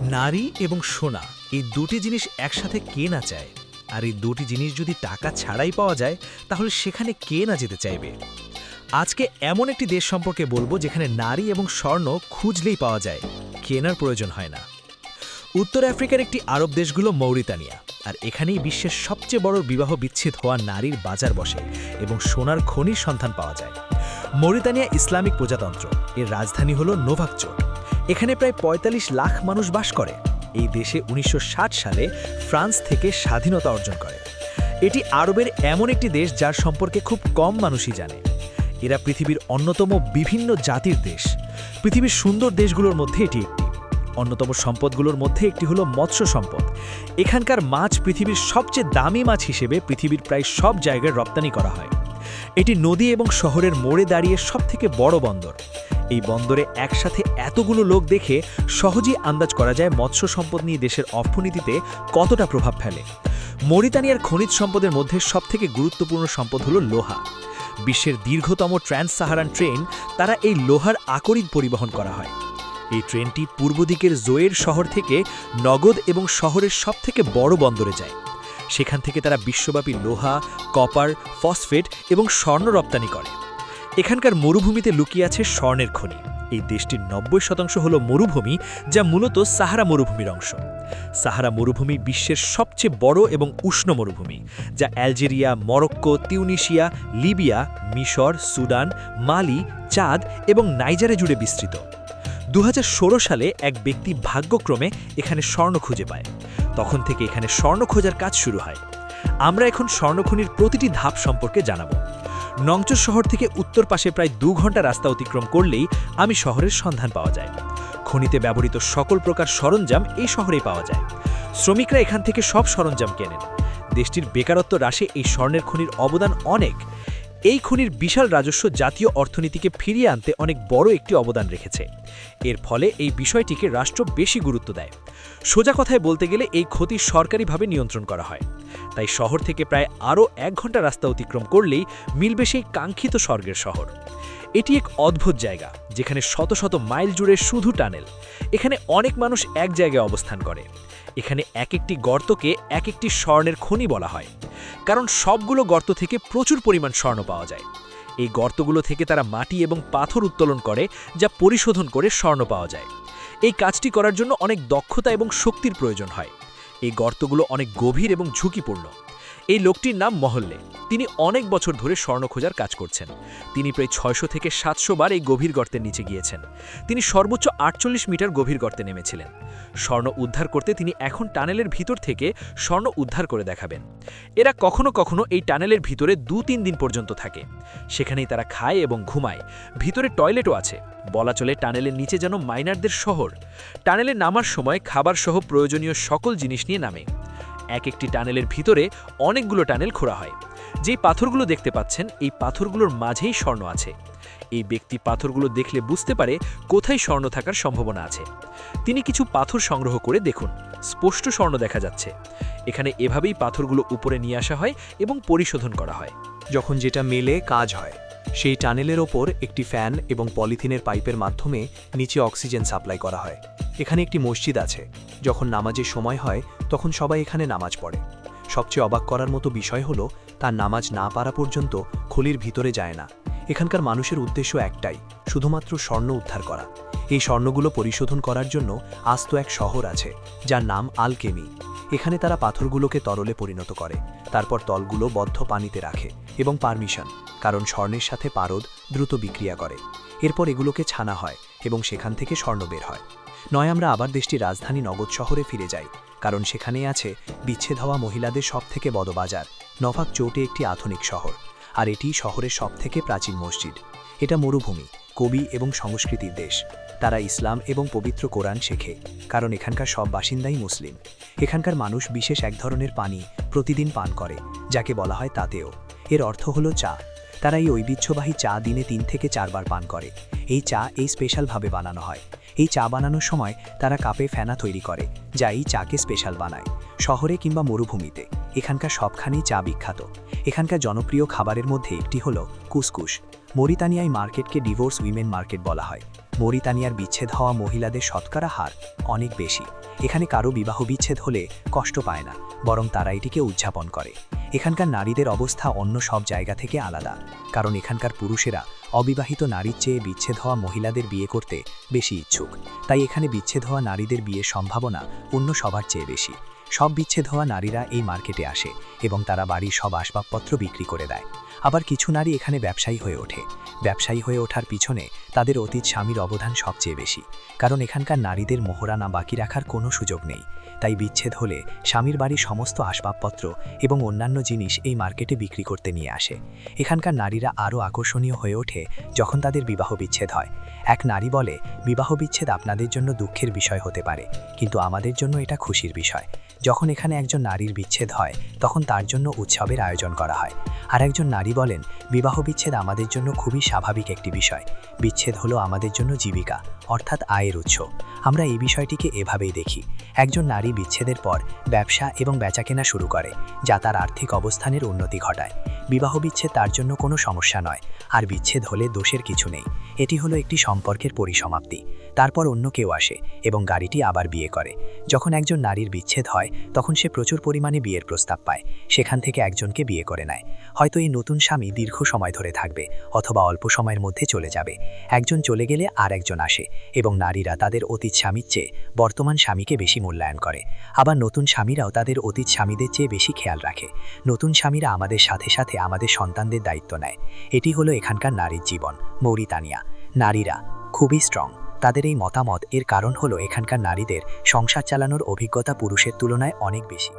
নারী এবং সোনা এই দুটি জিনিস একসাথে কে না চায়? আর এই দুটি জিনিস যদি টাকা ছাড়াই পাওয়া যায় তাহলে সেখানে কে না যেতে চাইবে? আজকে এমন একটি দেশ সম্পর্কে বলবো যেখানে নারী এবং স্বর্ণ খুঁজলেই পাওয়া যায়, কেনার প্রয়োজন হয় না। উত্তর আফ্রিকার একটি আরব দেশগুলো মৌরিতানিয়া, আর এখানেই বিশ্বের সবচেয়ে বড় বিবাহ বিচ্ছেদ হওয়া নারীর বাজার বসে এবং সোনার খনির সন্ধান পাওয়া যায়। মৌরিতানিয়া ইসলামিক প্রজাতন্ত্র, এর রাজধানী হল নোভাকচোট। এখানে প্রায় ৪৫ লাখ মানুষ বাস করে। এই দেশে ১৯৬০ সালে ফ্রান্স থেকে স্বাধীনতা অর্জন করে। এটি আরবের এমন একটি দেশ যার সম্পর্কে খুব কম মানুষই জানে। এরা পৃথিবীর অন্যতম বিভিন্ন জাতির দেশ। পৃথিবীর সুন্দর দেশগুলোর মধ্যে এটি একটি। অন্যতম সম্পদগুলোর মধ্যে একটি হলো মৎস্য সম্পদ। এখানকার মাছ পৃথিবীর সবচেয়ে দামি মাছ হিসেবে পৃথিবীর প্রায় সব জায়গায় রপ্তানি করা হয়। এটি নদী এবং শহরের মোড়ে দাঁড়িয়ে সবথেকে বড় বন্দর। এই বন্দরে একসাথে এতগুলো লোক দেখে সহজেই আন্দাজ করা যায় মৎস্য সম্পদ নিয়ে দেশের অর্থনীতিতে কতটা প্রভাব ফেলে। মৌরিতানিয়ার খনিজ সম্পদের মধ্যে সবথেকে গুরুত্বপূর্ণ সম্পদ হলো লোহা। বিশ্বের দীর্ঘতম ট্রান্স সাহারান ট্রেন দ্বারা এই লোহার আকরিক পরিবহন করা হয়। এই ট্রেনটি পূর্ব দিকের জোয়ের শহর থেকে নগদ এবং শহরের সবথেকে বড় বন্দরে যায়। সেখান থেকে তারা বিশ্বব্যাপী লোহা, কপার, ফসফেট এবং স্বর্ণ রপ্তানি করে। এখানকার মরুভূমিতে লুকিয়ে আছে স্বর্ণের খনি। এই দেশটির ৯০% হল মরুভূমি, যা মূলত সাহারা মরুভূমির অংশ। সাহারা মরুভূমি বিশ্বের সবচেয়ে বড় এবং উষ্ণ মরুভূমি, যা অ্যালজেরিয়া, মরক্কো, তিউনিশিয়া, লিবিয়া, মিশর, সুদান, মালি, চাদ এবং নাইজারে জুড়ে বিস্তৃত। ২০১৬ সালে এক ব্যক্তি ভাগ্যক্রমে এখানে স্বর্ণ খুঁজে পায়। তখন থেকে এখানে স্বর্ণ খোঁজার কাজ শুরু হয়। আমরা এখন স্বর্ণখনির প্রতিটি ধাপ সম্পর্কে জানাব। নংচো শহর থেকে উত্তর পাশে প্রায় ২ ঘন্টা রাস্তা অতিক্রম করলেই আমি শহরের সন্ধান পাওয়া যায়। খনিতে ব্যবহৃত সকল প্রকার সরঞ্জাম এই শহরেই পাওয়া যায়। শ্রমিকরা এখান থেকে সব সরঞ্জাম কেনেন। দেশটির বেকারত্ব হ্রাসে এই স্বর্ণের খনির অবদান অনেক। এই খনির বিশাল রাজস্ব জাতীয় অর্থনীতিকে ফিরিয়ে আনতে অনেক বড় একটি অবদান রেখেছে। এর ফলে এই বিষয়টিকে রাষ্ট্র বেশি গুরুত্ব দেয়। সোজা কথায় বলতে গেলে এই ক্ষতি সরকারিভাবে নিয়ন্ত্রণ করা হয়। তাই শহর থেকে প্রায় আরও ১ ঘন্টা রাস্তা অতিক্রম করলেই মিলবে সেই কাঙ্ক্ষিত স্বর্গের শহর। এটি এক অদ্ভুত জায়গা যেখানে শত শত মাইল জুড়ে শুধু টানেল। এখানে অনেক মানুষ এক জায়গায় অবস্থান করে। এখানে এক একটি গর্তকে এক একটি স্বর্ণের খনি বলা হয়, কারণ সবগুলো গর্ত থেকে প্রচুর পরিমাণ স্বর্ণ পাওয়া যায়। এই গর্তগুলো থেকে তারা মাটি এবং পাথর উত্তোলন করে, যা পরিশোধন করে স্বর্ণ পাওয়া যায়। এই কাজটি করার জন্য অনেক দক্ষতা এবং শক্তির প্রয়োজন হয়। এই গর্তগুলো অনেক গভীর এবং ঝুঁকিপূর্ণ। এই লোকটির নাম মহল্লে। তিনি অনেক বছর ধরে স্বর্ণ খোঁজার কাজ করছেন। তিনি প্রায় ৬০০ থেকে ৭০০ বার এই গভীর গর্তের নিচে গিয়েছেন। তিনি সর্বোচ্চ ৪৮ মিটার গভীর গর্তে নেমেছিলেন। স্বর্ণ উদ্ধার করতে তিনি এখন টানেলের ভিতর থেকে স্বর্ণ উদ্ধার করে দেখাবেন। এরা কখনো কখনো এই টানেলের ভিতরে ২-৩ দিন পর্যন্ত থাকে। সেখানেই তারা খায় এবং ঘুমায়। ভিতরে টয়লেটও আছে। বলা চলে টানেলের নিচে যেন মাইনারদের শহর। টানেলে নামার সময় খাবার সহ প্রয়োজনীয় সকল জিনিস নিয়ে নামে। এক একটি টানেলের ভিতরে অনেকগুলো টানেল খোঁড়া হয়। যেই পাথরগুলো দেখতে পাচ্ছেন, এই পাথরগুলোর মাঝেই স্বর্ণ আছে। এই ব্যক্তি পাথরগুলো দেখলে বুঝতে পারে কোথায় স্বর্ণ থাকার সম্ভাবনা আছে। তিনি কিছু পাথর সংগ্রহ করে দেখুন, স্পষ্ট স্বর্ণ দেখা যাচ্ছে। এখানে এভাবেই পাথরগুলো উপরে নিয়ে আসা হয় এবং পরিশোধন করা হয়। যখন যেটা মেলে কাজ হয়, সেই টানেলের ওপর একটি ফ্যান এবং পলিথিনের পাইপের মাধ্যমে নিচে অক্সিজেন সাপ্লাই করা হয়। এখানে একটি মসজিদ আছে। যখন নামাজের সময় হয় তখন সবাই এখানে নামাজ পড়ে। সবচেয়ে অবাক করার মতো বিষয় হলো, তার নামাজ না পারা পর্যন্ত খলির ভিতরে যায় না। এখানকার মানুষের উদ্দেশ্য একটাই, শুধুমাত্র স্বর্ণ উদ্ধার করা। এই স্বর্ণগুলো পরিশোধন করার জন্য আস্ত এক শহর আছে, যার নাম আল-কেমি। এখানে তারা পাথরগুলোকে তরলে পরিণত করে, তারপর তলগুলো বদ্ধ পানিতে রাখে এবং পারমিশন, কারণ স্বর্ণের সাথে পারদ দ্রুত বিক্রিয়া করে। এরপর এগুলোকে ছানা হয় এবং সেখান থেকে স্বর্ণ বের হয়। নয় আমরা আবার দেশটির রাজধানী নগদ শহরে ফিরে যাই, কারণ সেখানেই আছে বিচ্ছেদ হওয়া মহিলাদের সবথেকে বড় বাজার নোভাকচোটে, একটি আধুনিক শহর। আর এটি শহরের সবথেকে প্রাচীন মসজিদ। এটা মরুভূমি, কবি এবং সংস্কৃতির দেশ। তারা ইসলাম এবং পবিত্র কোরআন শেখে, কারণ এখানকার সব বাসিন্দাই মুসলিম। এখানকার মানুষ বিশেষ এক ধরনের পানি প্রতিদিন পান করে, যাকে বলা হয় তাতেও। এর অর্থ হলো চা। তারা এই ঐতিহ্যবাহী চা দিনে ৩ থেকে ৪ বার পান করে। এই চা এই স্পেশালভাবে বানানো হয়। এই চা বানানোর সময় তারা কাপে ফেনা তৈরি করে, যা এই চাকে স্পেশাল বানায়। শহরে কিংবা মরুভূমিতে এখানকার সবখানেই চা বিখ্যাত। এখানকার জনপ্রিয় খাবারের মধ্যে একটি হলো কুসকুস। মৌরিতানিয়ায় মার্কেটকে ডিভোর্স উইমেন মার্কেট বলা হয়। মরিতানিয়ার বিচ্ছেদ হওয়া মহিলাদের শতকরা হার অনেক বেশি। এখানে কারো বিবাহ বিচ্ছেদ হলে কষ্ট পায় না, বরং তারা এটিকে উদযাপন করে। এখানকার নারীদের অবস্থা অন্য সব জায়গা থেকে আলাদা, কারণ এখানকার পুরুষেরা অবিবাহিত নারীর চেয়ে বিচ্ছেদ হওয়া মহিলাদের বিয়ে করতে বেশি ইচ্ছুক। তাই এখানে বিচ্ছেদ হওয়া নারীদের বিয়ের সম্ভাবনা অন্য সবার চেয়ে বেশি। সব বিচ্ছেদ হওয়া নারীরা এই মার্কেটে আসে এবং তারা বাড়ির সব আসবাবপত্র বিক্রি করে দেয়। আবার কিছু নারী এখানে ব্যবসায়ী হয়ে ওঠে। ব্যবসায়ী হয়ে ওঠার পিছনে তাদের অতীত স্বামীর অবদান সবচেয়ে বেশি, কারণ এখানকার নারীদের মোহরানা বাকি রাখার কোনো সুযোগ নেই। তাই বিচ্ছেদ হলে স্বামীর বাড়ির সমস্ত আসবাবপত্র এবং অন্যান্য জিনিস এই মার্কেটে বিক্রি করতে নিয়ে আসে। এখানকার নারীরা আরও আকর্ষণীয় হয়ে ওঠে যখন তাদের বিবাহ বিচ্ছেদ হয়। এক নারী বলে, বিবাহ বিচ্ছেদ আপনাদের জন্য দুঃখের বিষয় হতে পারে, কিন্তু আমাদের জন্য এটা খুশির বিষয়। যখন এখানে একজন নারীর বিচ্ছেদ হয় তখন তার জন্য উৎসবের আয়োজন করা হয়। আর একজন নারী বলেন, বিবাহ বিচ্ছেদ আমাদের জন্য খুবই স্বাভাবিক একটি বিষয়। বিচ্ছেদ হলো আমাদের জন্য জীবিকা, অর্থাৎ আয়ের উৎস। আমরা এই বিষয়টিকে এভাবেই দেখি। একজন নারী বিচ্ছেদের পর ব্যবসা এবং বেচাকেনা শুরু করে, যা তার আর্থিক অবস্থানের উন্নতি ঘটায়। বিবাহ বিচ্ছেদ তার জন্য কোনো সমস্যা নয়, আর বিচ্ছেদ হলে দোষের কিছু নেই। এটি হলো একটি সম্পর্কের পরিসমাপ্তি। তারপর অন্য কেউ আসে এবং গাড়িটি আবার বিয়ে করে। যখন একজন নারীর বিচ্ছেদ হয় তখন সে প্রচুর পরিমাণে বিয়ের প্রস্তাব পায়, সেখান থেকে একজনকে বিয়ে করে নেয়। হয়তো এই নতুন স্বামী দীর্ঘ সময় ধরে থাকবে, অথবা অল্প সময়ের মধ্যে চলে যাবে। একজন চলে গেলে আর একজন আসে এবং নারীরা তাদের অতীত স্বামীর চেয়ে বর্তমান স্বামীকে বেশি মূল্যায়ন করে। আবার নতুন স্বামীরাও তাদের অতীত স্বামীদের চেয়ে বেশি খেয়াল রাখে। নতুন স্বামীরা আমাদের সাথে সাথে আমাদের সন্তানদের দায়িত্ব নেয়। এটি হলো এখানকার নারীর জীবন। মৌরিতানিয়া নারীরা খুবই স্ট্রং। তাদের এই মতামত এর কারণ হলো এখানকার নারীদের সংসার চালানোর অভিজ্ঞতা পুরুষের তুলনায় অনেক বেশি।